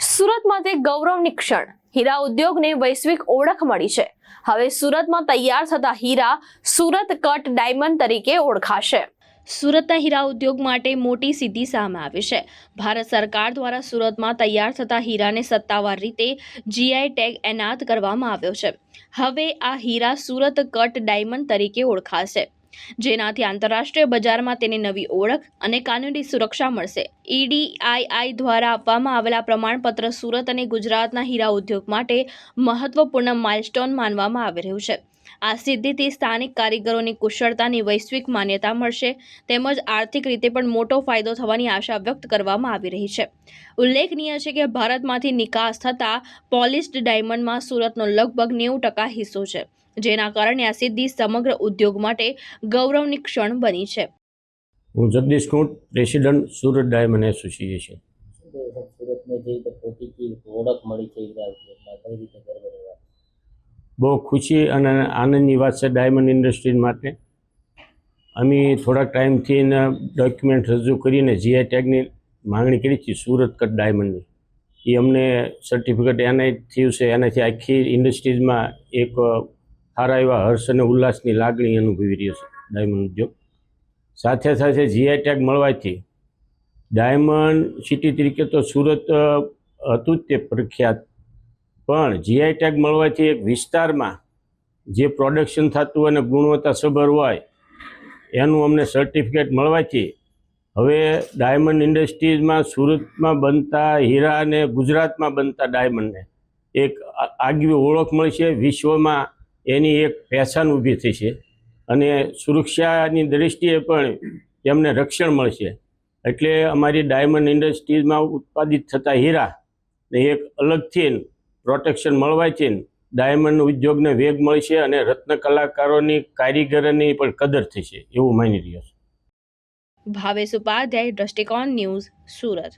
સુરતમાંથી ગૌરવની ક્ષણ, હીરા ઉદ્યોગને વૈશ્વિક ઓળખ મળી છે। હવે સુરતમાં તૈયાર થતા હીરા સુરત કટ ડાયમંડ તરીકે ઓળખાશે। સુરતના હીરા ઉદ્યોગ માટે મોટી સિદ્ધિ સામે આવી છે। ભારત સરકાર દ્વારા સુરતમાં તૈયાર થતા હીરાને સત્તાવાર રીતે જીઆઈ ટેગ એનાયત કરવામાં આવ્યો છે। હવે આ હીરા સુરત કટ ડાયમંડ તરીકે ઓળખાશે, જેનાથી આંતરરાષ્ટ્રીય બજારમાં તેની નવી ઓળખ અને કાનૂની સુરક્ષા મળશે। EDII દ્વારા આપવામાં આવેલા પ્રમાણપત્ર સુરત અને ગુજરાતના હીરા ઉદ્યોગ માટે મહત્વપૂર્ણ માઇલસ્ટોન માનવામાં આવી રહ્યું છે। આ સિદ્ધિથી સ્થાનિક કારીગરોની કુશળતાની વૈશ્વિક માન્યતા મળશે, તેમજ આર્થિક રીતે પણ મોટો ફાયદો થવાની આશા વ્યક્ત કરવામાં આવી રહી છે। ઉલ્લેખનીય છે કે ભારતમાંથી નિકાસ થતા પોલિશ્ડ ડાયમંડમાં સુરતનો લગભગ 90% હિસ્સો છે, જેના કારણે આ સિદ્ધિ સમગ્ર ઉદ્યોગ માટે ગૌરવની ક્ષણ બની છે। હું Jagdish Kunt, president Surat diamond association. સુરતને જે રીતે પોતાની ઓળખ મળી છે હીરા ઉદ્યોગમાં, કઈ રીતે ગર્વની વાત? બહુ ખુશી અને આનંદની વાત છે ડાયમંડ ઇન્ડસ્ટ્રીઝ માટે। અમે થોડાક ટાઈમથી ડોક્યુમેન્ટ રજૂ કરીને જીઆઈ ટેગની માંગણી કરી હતી સુરત કટ ડાયમંડની। એ અમને સર્ટિફિકેટ એનાયત થયું છે। એનાથી આખી ઇન્ડસ્ટ્રીઝમાં એક સારા એવા હર્ષ અને ઉલ્લાસની લાગણી અનુભવી રહ્યો છે ડાયમંડ ઉદ્યોગ। સાથે સાથે જીઆઈ ટેગ મળવાથી ડાયમંડ સિટી તરીકે તો સુરત હતું જ તે પ્રખ્યાત, પણ જીઆઈ ટેગ મળવાથી એક વિસ્તારમાં જે પ્રોડક્શન થતું અને ગુણવત્તાસભર હોય એનું અમને સર્ટિફિકેટ મળવાથી હવે ડાયમંડ ઇન્ડસ્ટ્રીઝમાં સુરતમાં બનતા હીરા અને ગુજરાતમાં બનતા ડાયમંડને એક આગવી ઓળખ મળશે। વિશ્વમાં એની એક પહેચાન ઊભી થઈ છે અને સુરક્ષાની દૃષ્ટિએ પણ તેમને રક્ષણ મળશે। એટલે અમારી ડાયમંડ ઇન્ડસ્ટ્રીઝમાં ઉત્પાદિત થતા હીરાને એક અલગથી પ્રોટેક્શન મળવાથી ડાયમંડ ઉદ્યોગને વેગ મળશે અને રત્ન કલાકારોની કારીગરોની પણ કદર થશે એવું માની રહ્યો છું। ભાવેશ ઉપાધ્યાય, દ્રષ્ટિકોણ ન્યૂઝ, સુરત।